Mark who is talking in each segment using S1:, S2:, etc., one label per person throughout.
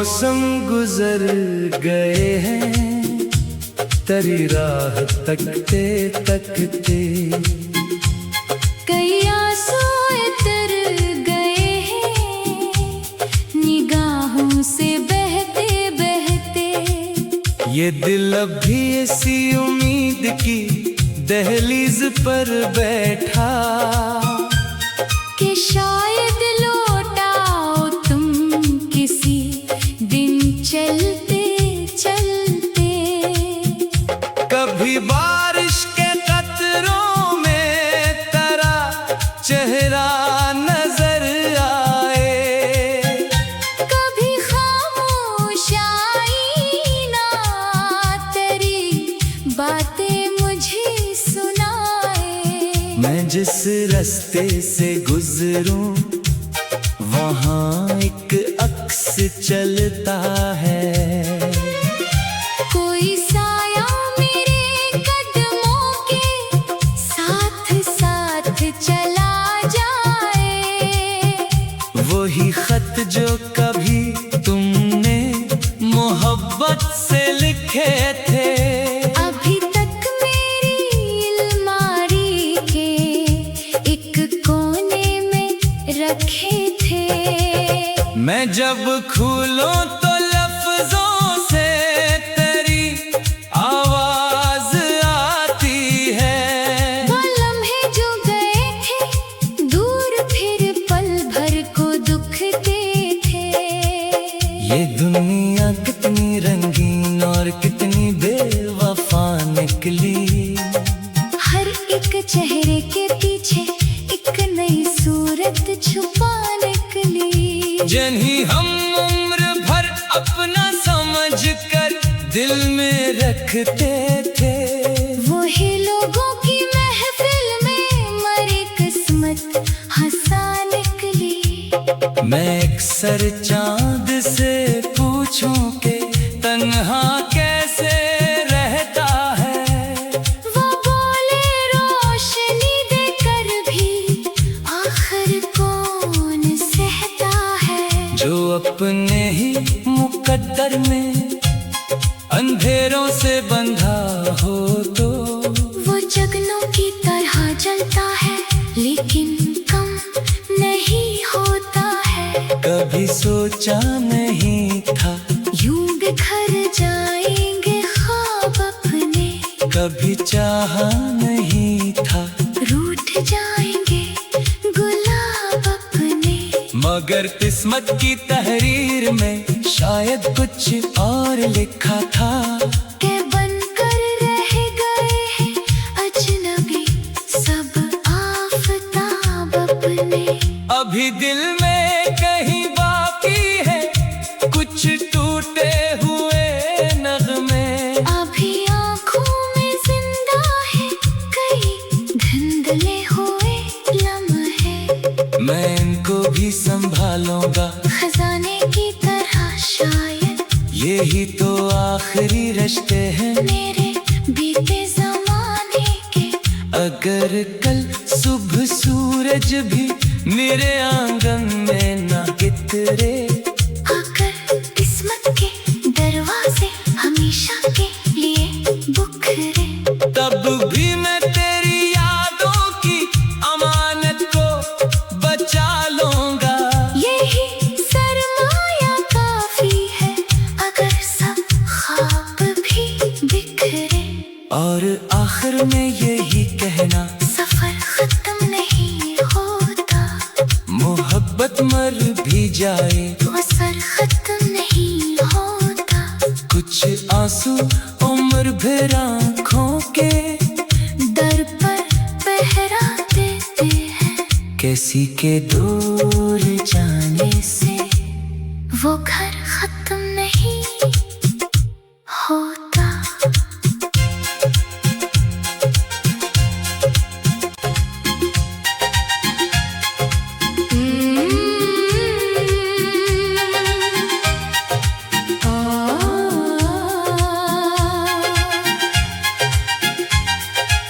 S1: मौसम गुजर गए हैं तेरी राह तकते तकते।
S2: कई आंसू उतर गए हैं निगाहों से बहते बहते।
S1: ये दिल अब भी इसी उम्मीद की दहलीज पर बैठा
S2: कि शायद लौट आओ तुम किसी दिन चलते चलते।
S1: कभी बारिश के कतरों में तेरा चेहरा नजर आए,
S2: कभी खामोश आईना तेरी बातें मुझे सुनाए।
S1: मैं जिस रास्ते से गुजरूं वहाँ एक अक्स चलता है।
S2: कोई साया मेरे कदमों के साथ साथ चला जाए।
S1: वही खत जो कभी तुमने मोहब्बत से लिखे थे,
S2: अभी तक मेरी अलमारी के एक कोने में रखे थे।
S1: मैं जब खोलूं तो लफ्जों से तेरी आवाज आती है।
S2: वो लम्हे जो गए थे दूर फिर पल भर को दुखते थे।
S1: ये दुनिया कितनी रंगीन और कितनी बेवफा निकली।
S2: हर एक चेहरे के पीछे एक नई सूरत छुपा निकली।
S1: जिन्हीं हम उम्र भर अपना समझ कर दिल में रखते थे,
S2: वही लोगों की महफिल में मरी किस्मत हंसा निकली।
S1: मैं अक्सर चांद से पूछूं कि तन्हा कैसे रहता है।
S2: वो बोले रोशनी देकर भी आखिर कौन सहता है।
S1: जो अपने ही मुकद्दर में अंधेरों से बंधा हो तो
S2: वो जगनों की तरह जलता है लेकिन कम नहीं होता है।
S1: कभी सोचा नहीं था
S2: यूं बिखर जाएंगे ख्वाब अपने,
S1: कभी चाहा नहीं था
S2: रूठ जाएंगे गुलाब अपने।
S1: मगर किस्मत की तहरीर में शायद कुछ और लिखा था
S2: के बनकर रह गए हैं अजनबी सब आफताब अपने।
S1: अभी दिल में कहीं बाकी है कुछ टूटे हुए नगमे।
S2: अभी आँखों में जिंदा है कई धुंधले हुए लम्हे।
S1: मैं इनको भी संभालूंगा
S2: खजाने की तरह शायद
S1: यही तो आखिरी रिश्ते हैं
S2: मेरे बीते जमाने के।
S1: अगर कल सुबह सूरज भी मेरे आंगन में ना गितरे,
S2: अगर किस्मत के दरवाजे हमेशा के लिए बुखरे,
S1: तब भी मैं तेरी यादों की अमानत को बचा लूंगा।
S2: यही सरमाया काफी है अगर सब ख्वाब भी बिखरे।
S1: और आखिर में यही कहना
S2: सफर खत्म नहीं होता,
S1: मोहब्बत मर भी जाए
S2: तो असर खत्म नहीं होता।
S1: कुछ आंसू उम्र भर आँखों के
S2: दर पर पहरा देते हैं।
S1: किसी के दूर जाने से
S2: वो घर खत्म नहीं होता।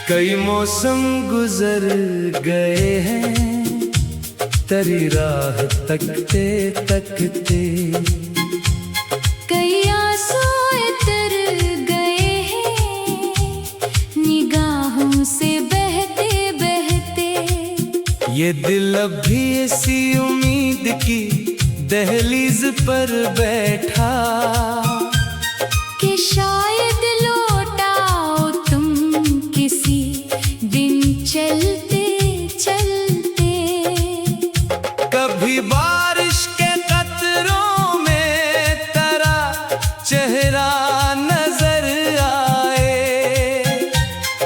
S1: कई मौसम गुजर गए हैं तेरी राह तकते तकते। ये दिल अब भी इसी उम्मीद की दहलीज पर बैठा
S2: कि शायद लौट आओ तुम किसी दिन चलते चलते।
S1: कभी बारिश के कतरों में तेरा चेहरा नजर आए,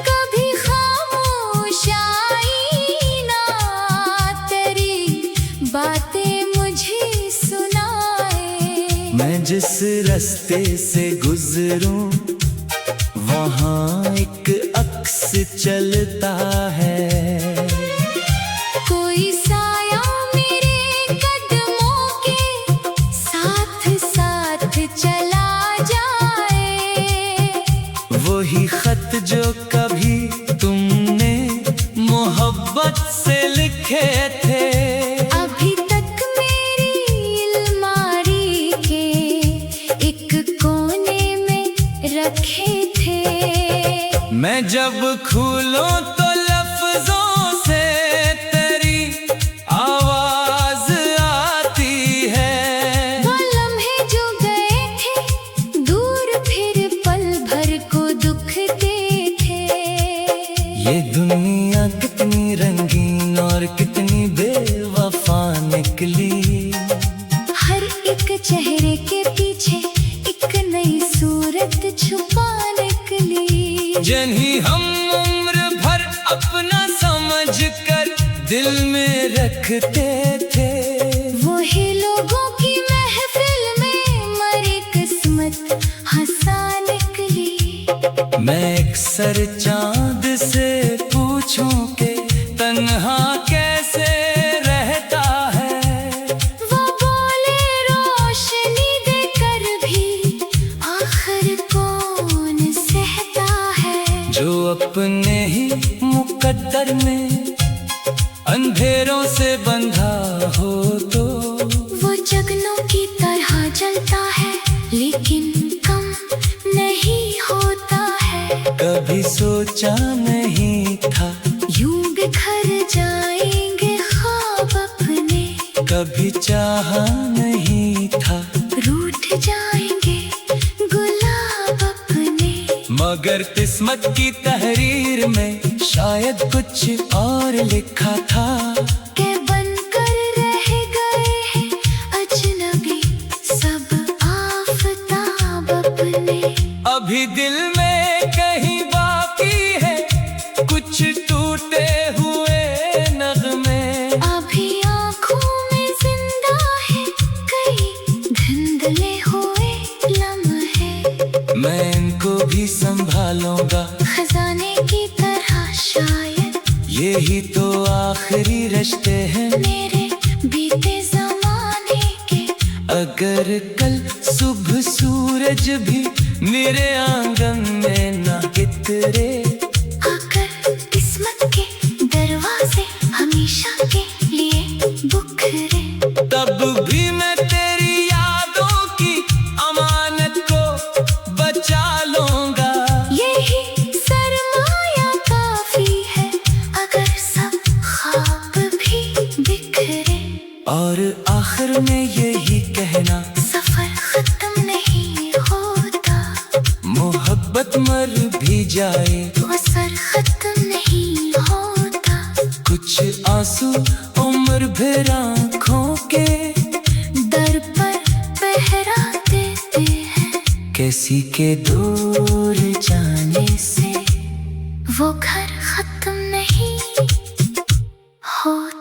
S2: कभी खामोश आईना तेरी बातें मुझे सुनाए।
S1: मैं जिस रास्ते से गुजरूं वहाँ एक अक्स चलता है।
S2: कोई साया मेरे कदमों के साथ साथ चला जाए।
S1: वही खत जो कभी तुमने मोहब्बत से लिखे थे,
S2: अभी तक मेरी अलमारी के एक कोने में रखे थे।
S1: मैं जब खोलूं तो लफ्जों से तेरी आवाज आती है।
S2: वो लम्हे जो गए थे दूर फिर पल भर को दुखते थे।
S1: ये दुनिया कितनी रंगीन और कितनी बेवफा निकली।
S2: हर एक चेहरे के पीछे एक नई सूरत छुपा निकली।
S1: जिन्हीं हम उम्र भर अपना समझ कर दिल में रखते थे,
S2: वही लोगों की महफिल में मरी किस्मत हंसा निकली।
S1: मैं अक्सर चांद से पूछूं कि तन्हा कैसे रहता है।
S2: वो बोले रोशनी देकर भी आखिर कौन सहता है।
S1: जो अपने ही मुकद्दर में अंधेरों से बंधा हो तो
S2: वो जगनों की तरह जलता है लेकिन कम नहीं होता है।
S1: कभी सोचा नहीं था
S2: यूं बिखर जाएंगे ख्वाब अपने,
S1: कभी चाहा नहीं था
S2: रूठ जाएंगे गुलाब अपने।
S1: मगर किस्मत की तहरीर में शायद कुछ और लिखा था
S2: के बनकर रह गए हैं अजनबी सब आफताब अपने।
S1: अभी दिल में कहीं बाकी है कुछ टूटे हुए नगमे।
S2: अभी आँखों में जिंदा है कई धुंधले हुए लम्हे।
S1: मैं इनको भी संभालूंगा
S2: खजाने की तरह शायद
S1: यही तो आखिरी रिश्ते हैं
S2: मेरे बीते जमाने के।
S1: अगर कल सुबह सूरज भी मेरे आंगन में न इतरे,
S2: अगर किस्मत के दरवाजे हमेशा के लिए बुखरे,
S1: तब भी मैं तेरी यादों की अमानत को बचा लूंगा।
S2: यही सरमाया काफी है अगर सब ख्वाब भी बिखरे।
S1: और आखिर में यही कहना
S2: सफर खत्म नहीं होता,
S1: मोहब्बत मर भी जाए
S2: वो सर खत्म नहीं होता।
S1: कुछ आंसू उम्र भर आँखों के
S2: दर पर पहरा देते हैं।
S1: किसी के दूर जाने
S2: से वो घर खत्म नहीं होता।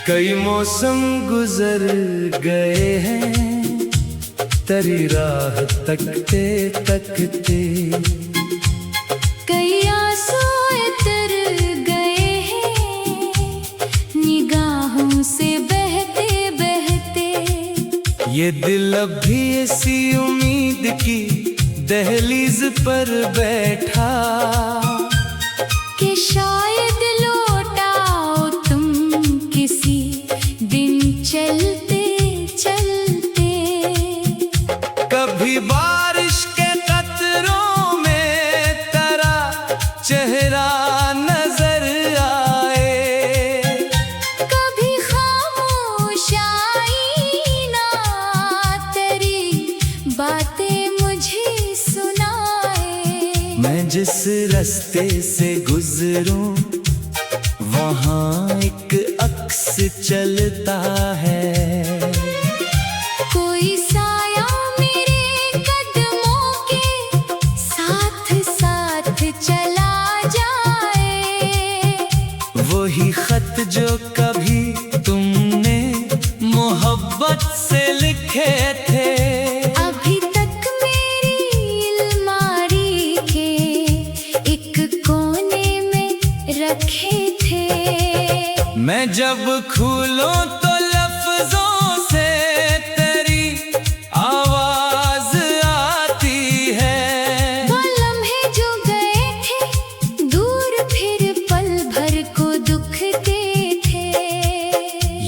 S1: कई मौसम गुजर गए हैं तेरी राह तकते तकते।
S2: कई आंसू इतर गए हैं निगाहों से बहते बहते।
S1: ये दिल अब भी इसी उम्मीद की दहलीज पर बैठा
S2: कि शायद
S1: जिस रास्ते से गुजरूं वहाँ एक अक्स चलता है।
S2: कोई साया मेरे कदमों के साथ साथ चला जाए।
S1: वही खत जो कभी तुमने मोहब्बत से लिखे थे,
S2: अभी तक मेरी अलमारी के एक कोने में रखे थे।
S1: मैं जब खोलूं तो लफ्जों से तेरी आवाज आती है।
S2: वो लम्हे जो गए थे दूर फिर पल भर को दुखते थे।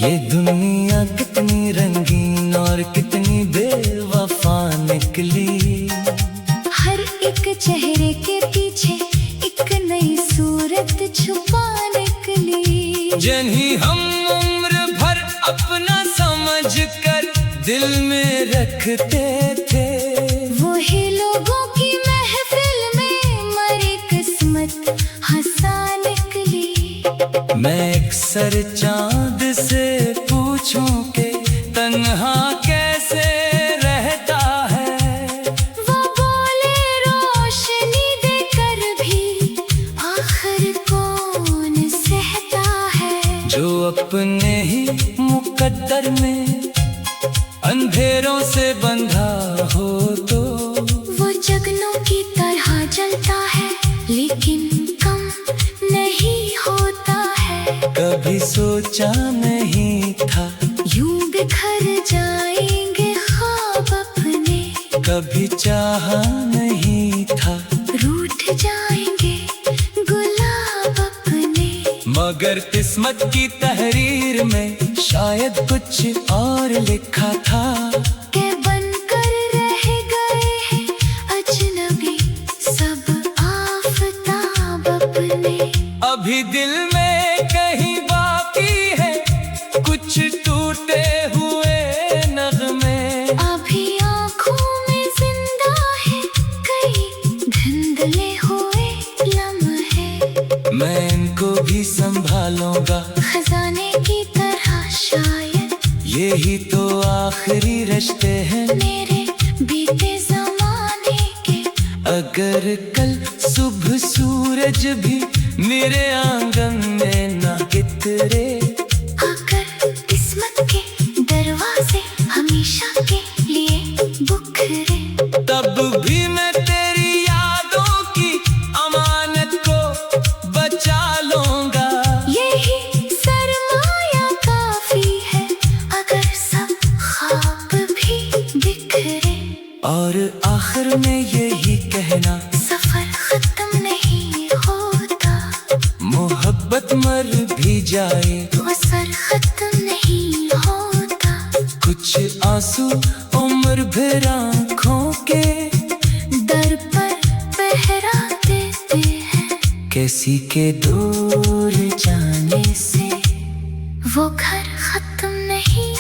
S1: ये दुनिया कितनी रंगीन और कितनी बेवफा निकली।
S2: हर एक चेहरे के पीछे एक नई सूरत छुपा निकली।
S1: जिन्हें हम उम्र भर अपना समझ कर दिल में रखते थे,
S2: वही लोगों की महफिल में मरी किस्मत हंसा निकली।
S1: मैं अक्सर चांद से पूछूं कि तन्हा कैसे रहता है।
S2: वो बोले रोशनी देकर भी आखिर कौन सहता है।
S1: जो अपने ही मुकद्दर में अंधेरों से बंधा हो तो
S2: वो जगनों की तरह जलता है लेकिन कम नहीं होता है।
S1: कभी सोचा नहीं था
S2: यूं बिखर जाएंगे ख्वाब अपने,
S1: कभी चाहा नहीं था
S2: रूठ जाएंगे गुलाब अपने।
S1: मगर किस्मत की तहरीर में शायद कुछ और लिखा था
S2: के बनकर रह गए हैं अजनबी सब आफताब अपने।
S1: अभी दिल में कहीं बाकी है कुछ टूटे हुए नगमे।
S2: अभी आँखों में जिंदा है कई धुंधले हुए लम्हे।
S1: मैं इनको भी संभालूंगा
S2: खजाने की तरह शायद
S1: यही तो आखिरी रिश्ते हैं
S2: मेरे बीते जमाने के।
S1: अगर कल सुबह सूरज भी मेरे आंगन में ना इतरे,
S2: अगर किस्मत के दरवाजे हमेशा के लिए बुखरे,
S1: तब भी मैं तेरी यादों की अमानत को बचा लूंगा।
S2: यही सरमाया काफी है अगर सब ख्वाब भी बिखरे।
S1: और आखिर में यही कहना
S2: सफर खत्म नहीं होता,
S1: मोहब्बत मर भी जाए
S2: वो सर खत्म नहीं होता।
S1: कुछ आंसू उम्र भर आँखों के
S2: दर पर पहरा देते हैं।
S1: किसी के दूर जाने
S2: से वो घर खत्म नहीं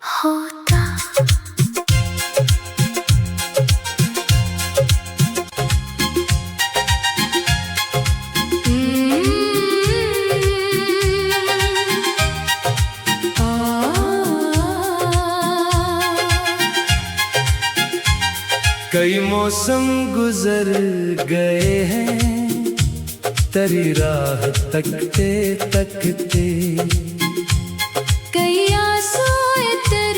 S2: होता।
S1: कई मौसम गुजर गए हैं तेरी राह तकते तकते।
S2: कई आंसू इतर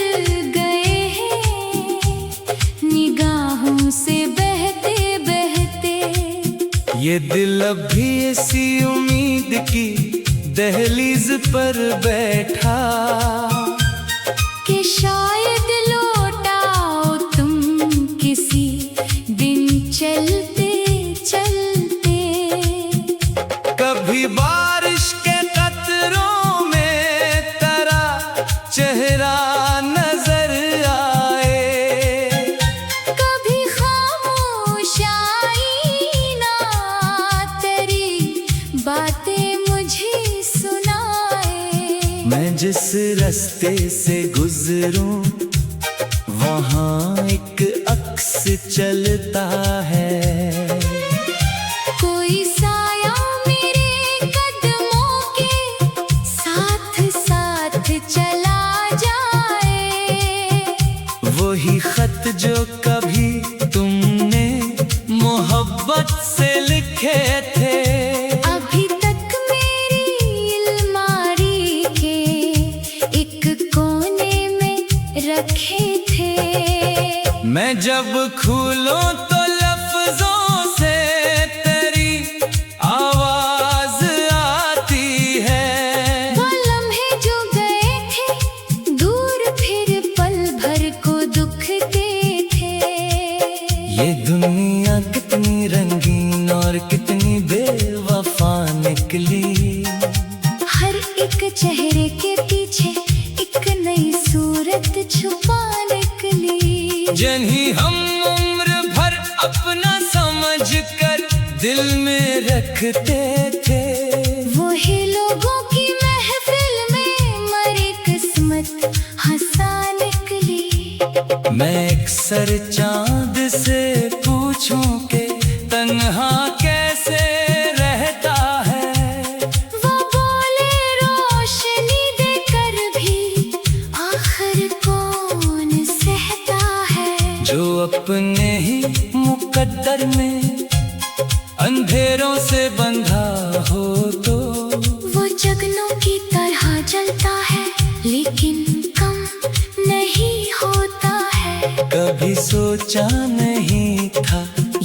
S2: गए हैं निगाहों से बहते बहते।
S1: ये दिल अब भी इसी उम्मीद की दहलीज पर बैठा
S2: कि शायद लौट आओ तुम किसी दिन चलते चलते।
S1: कभी बारिश के कतरों में तेरा चेहरा नजर आए,
S2: कभी खामोश आईना तेरी बातें मुझे सुनाए।
S1: मैं जिस रास्ते से गुजरूं वहाँ एक अक्स चलता है।
S2: कोई साया मेरे कदमों के साथ साथ चला जाए।
S1: वही खत जो कभी तुमने मोहब्बत से लिखे थे,
S2: अभी तक मेरी अलमारी के एक कोने में रखे थे।
S1: मैं जब खोलूं तो लफ्जों से तेरी आवाज आती है।
S2: वो लम्हे जो गए थे दूर फिर पल भर को दुखते थे।
S1: ये दुनिया कितनी रंगीन और कितनी बेवफा निकली।
S2: हर एक चेहरे के पीछे एक नई सूरत छुपा निकली।
S1: जिन्हें हम उम्र भर अपना समझ कर दिल में रखते थे,
S2: वही लोगों की महफिल में मरी किस्मत हंसा निकली।
S1: मैं अक्सर चांद से पूछूं कि तन्हा कैसे रहता है।
S2: वो बोले रोशनी देकर भी आखिर कौन सहता है।
S1: जो अपने ही मुकद्दर में अंधेरों से बंधा हो तो
S2: वो जगनों की तरह जलता है लेकिन कम नहीं होता है।
S1: कभी सोचा नहीं था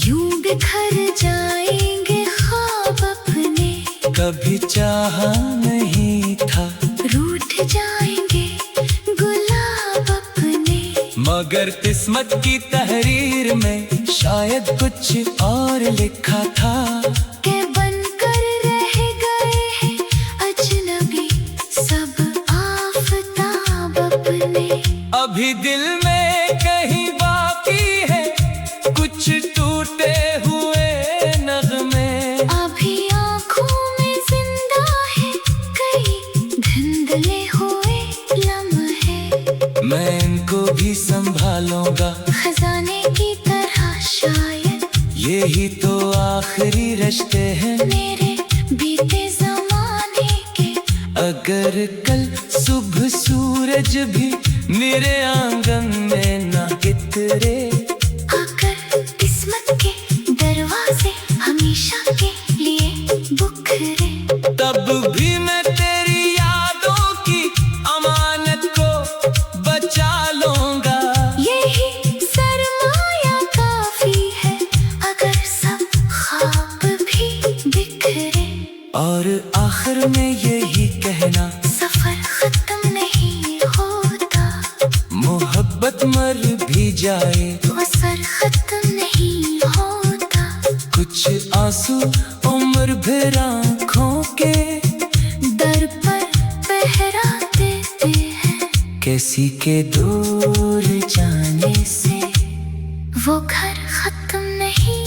S2: यूं बिखर जाएंगे ख्वाब अपने,
S1: कभी चाहा नहीं था
S2: रूठ जाएंगे गुलाब अपने।
S1: मगर किस्मत की तहरीर में शायद कुछ और लिखा था
S2: के बनकर रह गए हैं अजनबी सब आफताब अपने।
S1: अभी दिल में कहीं बाकी है कुछ टूटे हुए नगमे।
S2: अभी आँखों में जिंदा है कई धुंधले हुए लम्हे।
S1: मैं इनको भी संभालूंगा
S2: खजाने की तरह शायद
S1: यही तो आखिरी रिश्ते हैं
S2: मेरे बीते जमाने के।
S1: अगर कल सुबह सूरज भी मेरे आंगन में ना गितरे,
S2: अगर किस्मत के दरवाजे हमेशा के लिए बुखरे,
S1: तब भी मैं तेरी यादों की अमानत को बचा लूंगा।
S2: यही सरमाया काफी है अगर सब ख्वाब भी बिखरे।
S1: और आखिर में यही कहना,
S2: सफर खत्म नहीं होता,
S1: मोहब्बत मर भी जाए
S2: वो सर खत्म नहीं होता।
S1: कुछ आंसू उम्र भर आँखों के
S2: दर पर पहरा देते हैं।
S1: किसी के दूर जाने से
S2: वो घर खत्म नहीं